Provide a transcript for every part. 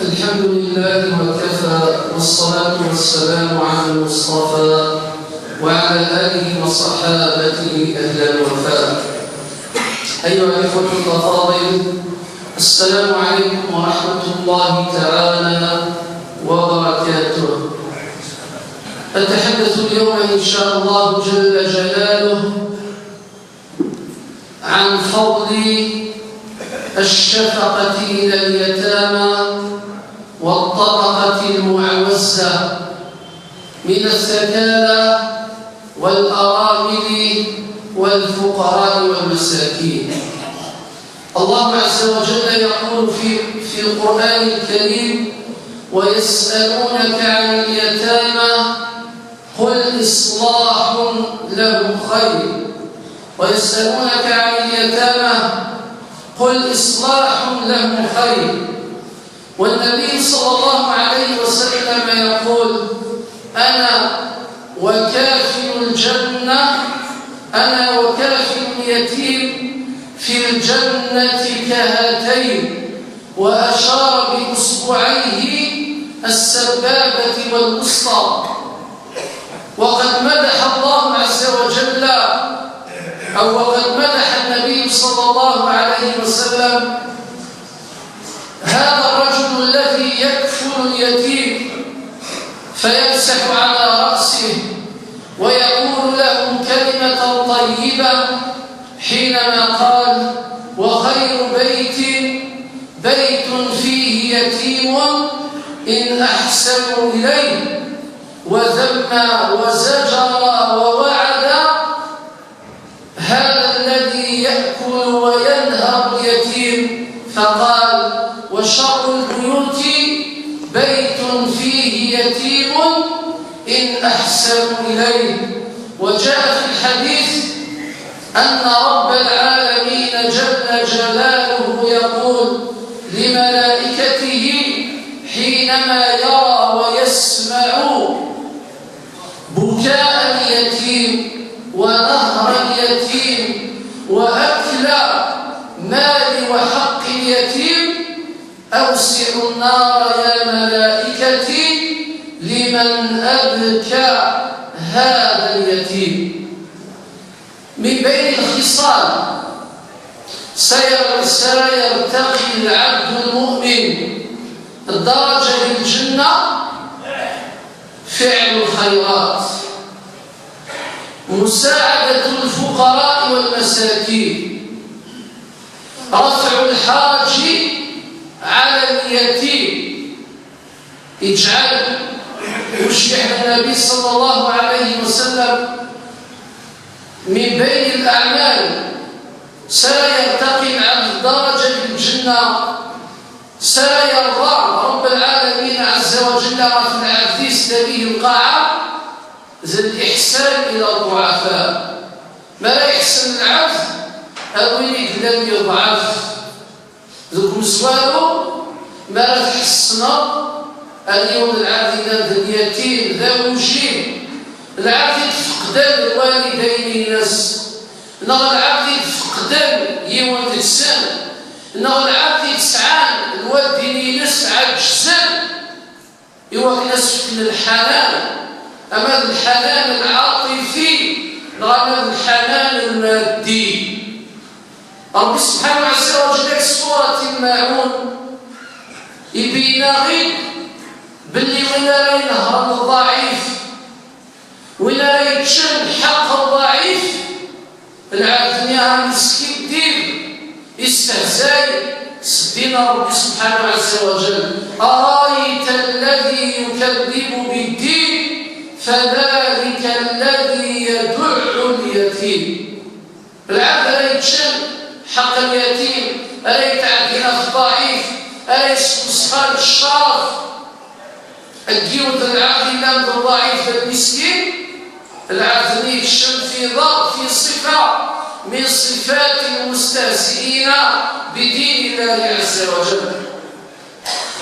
الحمد لله وكفى والصلاة والسلام على المصطفى وعلى آله وصحابته أهل الوفاء. أيها الإخوة الأفاضل، السلام عليكم ورحمة الله تعالى وبركاته. أتحدث اليوم إن شاء الله جل جلاله عن فضل الشفقة إلى اليتامى والطبقة المعوزة من الثكالى والأرامل والفقراء والمساكين. الله عز وجل يقول في القرآن الكريم: ويسألونك عن اليتامى قل إصلاح لهم خير. ويسألونك عن اليتامى قل إصلاح لهم خير. والنبي صلى الله عليه وسلم يقول: أنا وكافل الجنة، أنا وكافل اليتيم في الجنة كهاتين، وأشار بإصبعيه السبابة والوسطى. وقد مدح الله عز وجل وقد مدح النبي صلى الله عليه وسلم هذا الرجل الذي يكفل اليتيم فيمسح على رأسه ويقول له كلمة طيبة حينما قال: وخير بيت فيه يتيم إن أحسنوا إليه، وذم وزجر ووعد هذا الذي يأكل وينهر اليتيم، فقال: وشر البيوت بيت فيه يتيم إن أحسنوا إليه. وجاء في الحديث أن رب العالمين جل جلاله يقول لملائكته حينما يرى ويسمع بكاء اليتيم ونهر اليتيم وأكل مال وحق اليتيم: أوسعوا النار يا ملائكتي لمن أبكى هذا اليتيم. من بين الخصال سيرتقي العبد المؤمن الدرجة للجنة: فعل الخيرات، مساعدة الفقراء والمساكين، رفع الحرج على اليتيم. يشرع النبي صلى الله عليه وسلم من بين الأعمال سيرتقي العبد درجة الجنة، سيرضى رب العالمين عز وجل في العبد به القاعة ذا الإحسان إلى الضعفاء. ما لا يحسن العبد أوينك لم يضعف ذوك مسوالو ما لا تحسن اليوم العبد ذا اليتيم ذا وجين، العبد فقدان الوالدين ناس، نغ العبد فقدان يوم السن، نغ العبد تسعان الوالدين نسعى جسن يوك ناس في الحنان. أما الحنان العاطفي نغنى الحنان المادي. ربي سبحانه عز وجل في سورة الماعون يبين غير باللي وين راه ينهض الضعيف وين راه يتشن حق الضعيف العافية المسكين دير استهزاء سدينا ربي سبحانه عز وجل أرايت الذي يكذب بالدين فذلك الذي يدع اليتيم. العبد لا يتشن حق اليتيم، لا يتعدي في الضعيف، لا يسخر الشرف الجيود العبد لم الضعيف المسكين. العبد يتشن في صفة من صفات المستهزئين بدين الله عز وجل.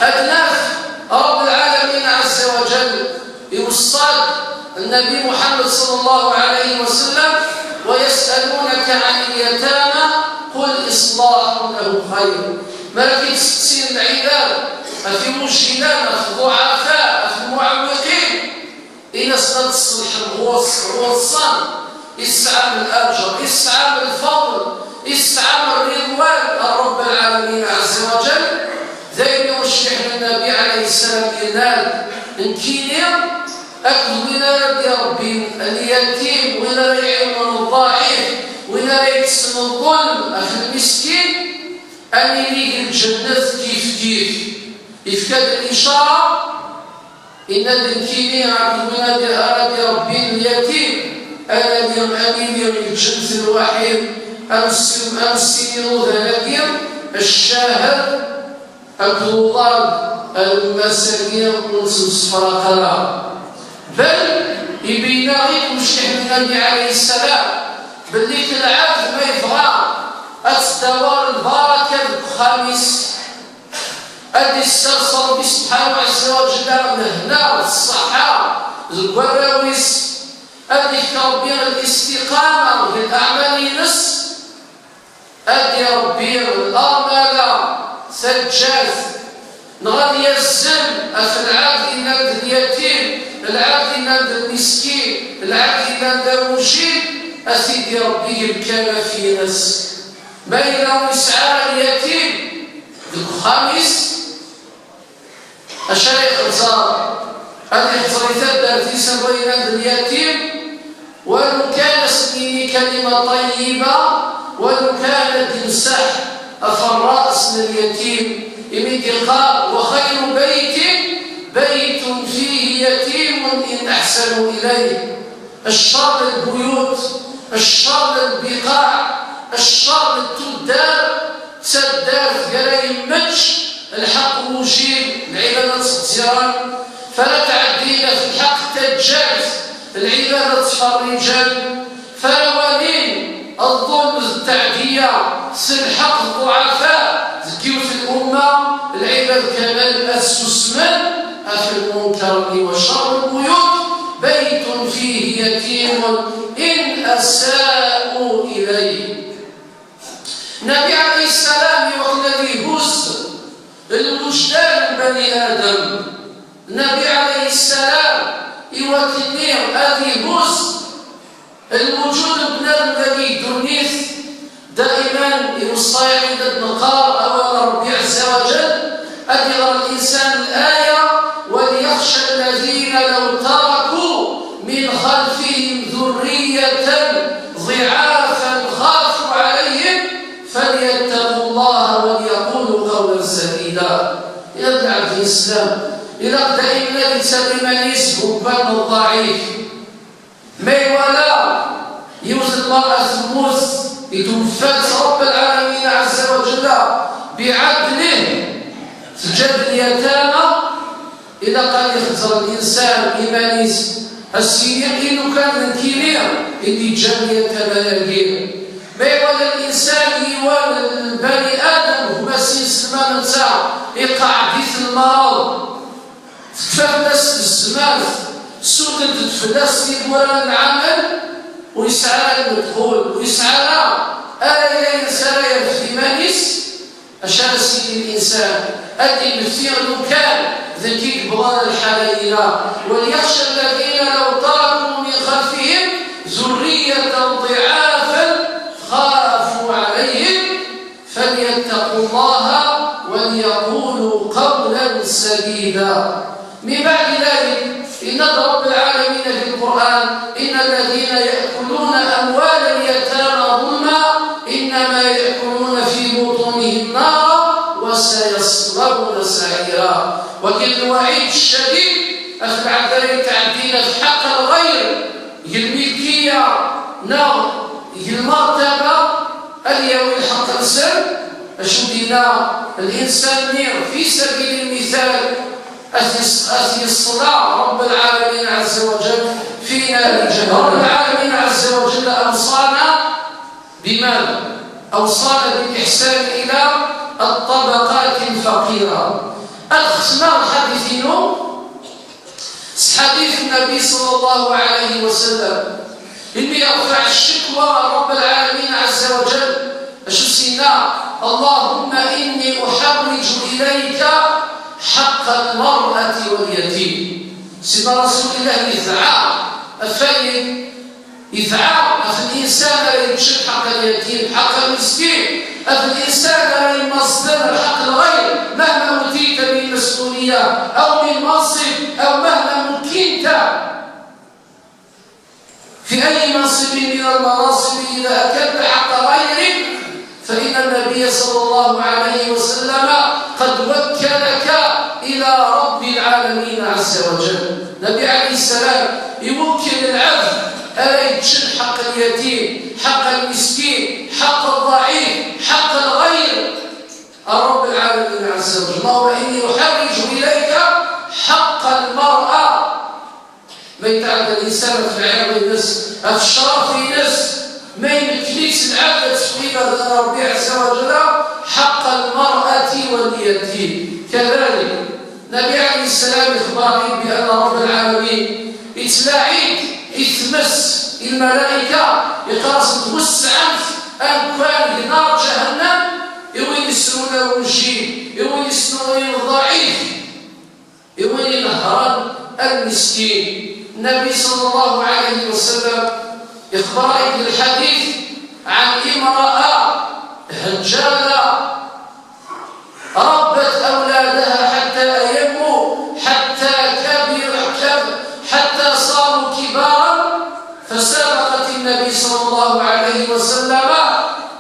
أدناف رب العالمين عز وجل يوصل النبي محمد صلى الله عليه وسلم ويسألونك عن اليتامى قل إصلاح له خير. ما في تسين العباد في مجهلان في الضعفاء في المعوقين إن أصلا تصلح الغوصان يسعى من الأجر يسعى من الفضل يسعى من الرضوان الرب العالمين عز وجل. ذلك يرشح النبي عليه السلام ينال الكينيا أكد وين يا ربي اليتيم وين يعين الضعيف وين يتسم الظلم في المسكين أن يليق الجنة كيف كاد الإشارة إن الكينيا أكد وين يا ربي اليتيم الذي أمين الجنس الوحيد أمسين ذلك الشاهد أكد الله المساكين والصفراء. بل يبين غير مشيح النبي عليه السلام باللي العبد ما يبغى أتدور البركة الخامس أدي استرسل ربي سبحانه عز وجل الهنا والصحة الكراويس أدي ربي الاستقامة في الأعمال ينس أدي ربي الأرملة سجاز نغادي يزن في العبد إلى اليتيم العبد إلى المسكين العبد إلى المجيب أسيدي ربي كان في نس بين يسعى اليتيم الخامس الشيخ الزار هذه الصريفات التي سوينا اليتيم ولو كان سنيني كلمة طيبة ولو كانت تمسح الراس اليتيم يمد قال وخير بيت فيه يتيم إن أحسنوا إليه. الشر البيوت الشر البقاع الشر التدار تدار فلا يمتش الحق وجيب العبادة تزيران فلا تعدينا في الحق تجاز العبادة الرجال فلا ولين الظلم التعدية سلحق الضعفاء ذكيوا في الأمة العباد كمال السسمان في المنكر وشر البيوت بيت فيه يتيم إن أساءوا إليه. النبي عليه السلام والذي هز الوجدان بني آدم النبي عليه السلام يوكلني هذه هز الوجود بنادم الذي دنيث دائما يصيع عند النقار أول ربي عز وجل أدغر الإنسان الآية وليخشى الذين لو تركوا من خلفهم ذرية ضعافا خافوا عليهم فليتقوا الله وليقولوا قولا سديدا. يدعى في الإسلام إلى دائما يسلم نسبه بين الضعيف ما ولا يوزن المرأة الموت يتوفى رب العالمين عز وجل بعدله سجد اليتامى إذا قال يخسر الإنسان إيمانيس السيئ إنه كان كيليا اللي جميع تمالاقين ما يولى الإنسان يولى البني آدم هما سلمان نتاع يقع ديث المرض تفلس الزمان سودت تفلس يدور العمل ويسعى المدخول ويسعى آية إنسان في مانيس أشار سيد الإنسان أدي المفتير لو كان ذكيك بغان الحلائل وليخشى الذين لو تركوا من خلفهم ذرية ضعافا خافوا عليهم فليتقوا الله وليقولوا قولا سديدا. من بعد ذلك إن رب العالمين في القرآن إن الذين يأكلون أموال اليتامى ظلما إنما يأكلون في بطونهم نارا وسيصلون سعيرا. وكل الوعيد الشديد أخبر ذلك تعدينا في حق الغير الملكية نار المرتبة اليوم الحق السر أشدنا الإنسان في سبيل المثال أثي الصلاة رب العالمين عز وجل في نار جهنم. رب العالمين عز وجل أوصانا بماذا؟ أوصانا بالإحسان إلى الطبقات الفقيرة. أخصنا الحديثين حديث النبي صلى الله عليه وسلم اللي يرفع الشكوى رب العالمين عز وجل أشسنا اللهم إني أحرج إليك حق المرأة واليتيم. سيدنا رسول الله يدعى الفيل يدعى الإنسان لا يمشي حق اليتيم حق المسكين الإنسان لا يمصدر حق الغير مهما أوتيت من مسؤولية أو من منصب أو مهما مكنت في أي منصب من المناصب إذا أكلت حق غيرك فإن النبي صلى الله عليه وسلم قد وكلك إلى رب العالمين عز وجل. النبي عليه السلام يوكل العبد ألا يتشن حق اليتيم حق المسكين حق الضعيف حق الغير الرب العالمين عز وجل. اللهم إني أحرج إليك حق المرأة ما يتعدى الإنسان في عرض الناس في الشرف الناس ما يمكنش العبد تقريبا ربي عز وجل حق المرأة واليتيم. كذلك النبي عليه السلام إخباري بأن رب العالمين يتلاعب يتمس الملائكة يقاس توسع أنفال نار جهنم يوين يسرون وجيه يوين يسرون الضعيف يوين ينهران المسكين. النبي صلى الله عليه وسلم إخبار ابن الحديث عن امرأة هجالة ربت أولادها حتى ينموا حتى حتى صاروا كبارا فسابقت النبي صلى الله عليه وسلم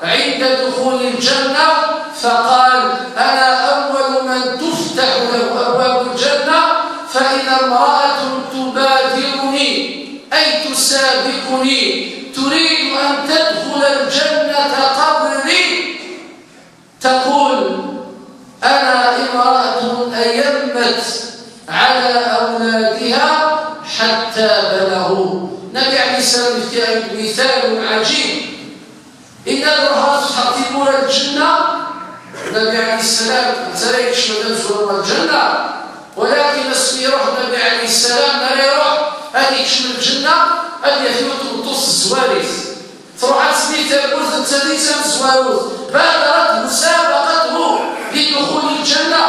عند دخول الجنة فقال أنا أول من تفتح له أبواب الجنة فإذا امرأة تبادرني أي تسابقني تريد أن تدخل الجنة قبلي تقول أنا امرأة أيمت على أولادها حتى بلغوا. النبي عليه السلام مثال عجيب إن الرهات تحطمون الجنة. النبي عليه السلام تريكش مدام زوروا الجنة ولكن اسمي يروح النبي عليه السلام لا يروح هذه يكشف الجنة هذه يثبت وطوس الزوارث تروح تسمي تقول تنتهي الزوارث بادرت مسابقته لدخول الجنة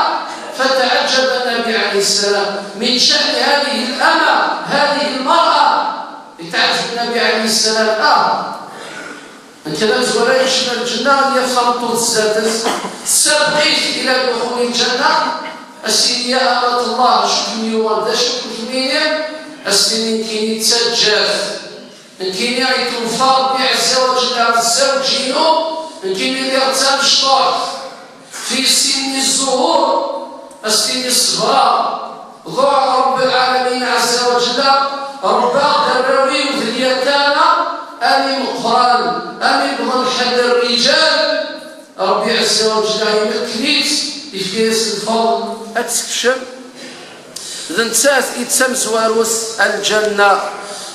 فتعجب النبي عليه السلام من شأن هذه الأمة هذه المرأة يتعجب النبي عليه السلام كذا زوارث يكشف الجنة يفرط السادس سبقت إلى دخول الجنة السيدية أمة الله شكمي ورده شكمي السنين كيني تسجف كيني يتوفر بعز وجل الزوجينو كيني يرتم الشطاط في سن الزهور السن الصغرى ضع رب العالمين عز وجل رباط الروي وذريتانا أمي مقران أمي بغن حد الرجال ربي عز وجل يمكنيت يفكيس الفضل أتسكشم ذنسات إتسم زواروس الجنة.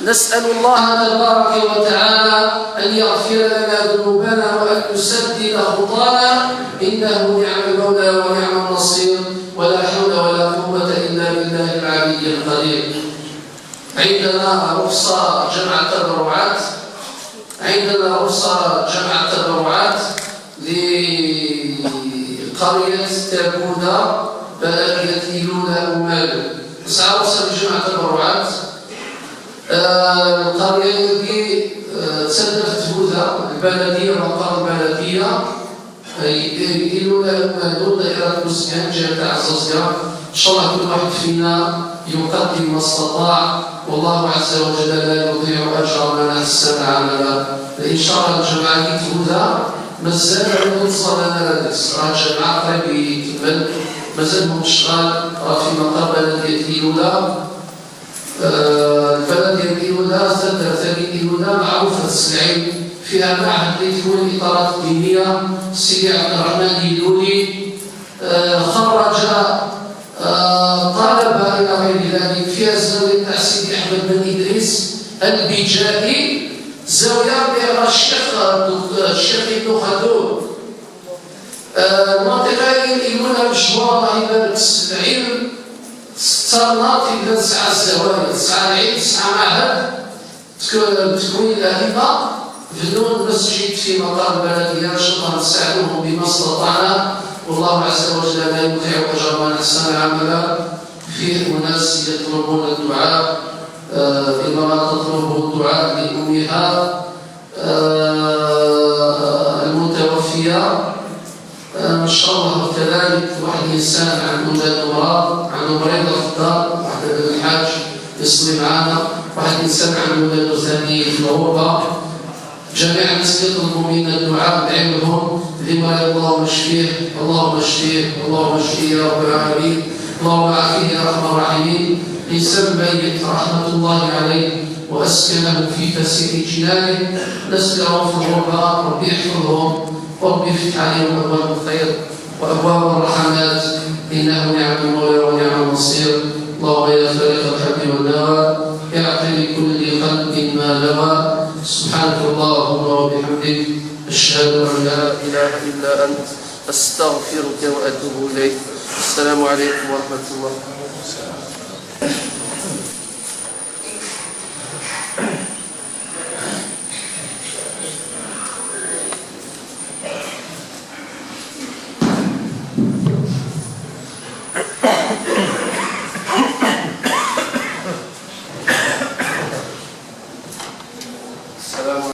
نسأل الله تبارك وتعالى أن يغفر لنا ذنوبنا وأن يسدد خطانا إنه نعم المولى ونعم النصير ولا حول ولا قوة إلا بالله العلي القدير. عندنا رخصة جمع التبرعات لقرية تابودا بلد يتيلون أمال. نسعى رخصة لجمع التبرعات القرية التي تسلفت هدى البلدية مقر البلدية يقولوا لهم دون دائرة مسكن جهة عزازية إن شاء الله كل واحد فينا يقدم ما استطاع والله عز وجل لا يضيع أجر من أحسن عملا. إن شاء الله الجماعة هدى مازال نوصل لنا لدرس راه الجماعة قريب يكمل مازال شغال راه في مقر بلدية إيلولا. البلدية إيلولا ثاني إيلولا معروفة السلعين فيها معهد لتكوين الإطارات الدينية. سيدي عبد الرحمن إيلولي خرج طلبة إلى غير ذلك. فيها الزاوية تاع سيدي أحمد بن إدريس البجائي، زاوية بها الشيخ ابن خلدون. المنطقة يقولونها مشهورة الله يبارك العلم 6 مناطق إلى 9 زوايا، 9 العلم 9 معهد تكوين الأئمة فنون مسجد في مقر البلدية. إن شاء الله نساعدهم بما استطعنا والله عز وجل لا يضيع أجر من أحسن عملا. فيه أناس يطلبون الدعاء إنما تطلب الدعاء لأمها المتوفية إن شاء الله. كذلك واحد الإنسان عنده مرض، عنده مريض الأفضل، واحد الحاج يصلي معنا، واحد الإنسان عنده ولد ثاني في الغربة. جميع الناس يطلبوا منا الدعاء بعلمهم لما اللهم اشفيه اللهم اشفيه اللهم اشفيه يا رب العالمين اللهم عافيه يا ارحم الراحمين. انسان ميت رحمه الله عليه واسكنه في فسيح جنانه، نسلهم في الغربه ربي يحفظهم وربي يفتح عليهم ابواب الخير وابواب الرحمات انه نعم المولى ونعم النصير. اللهم يا خالق الحب والنوى اعطي لكل قلب ما نوى. سبحانك اللهم وبحمدك أشهد أن لا إله إلا أنت أستغفرك وأتوب إليك. السلام عليكم ورحمة الله.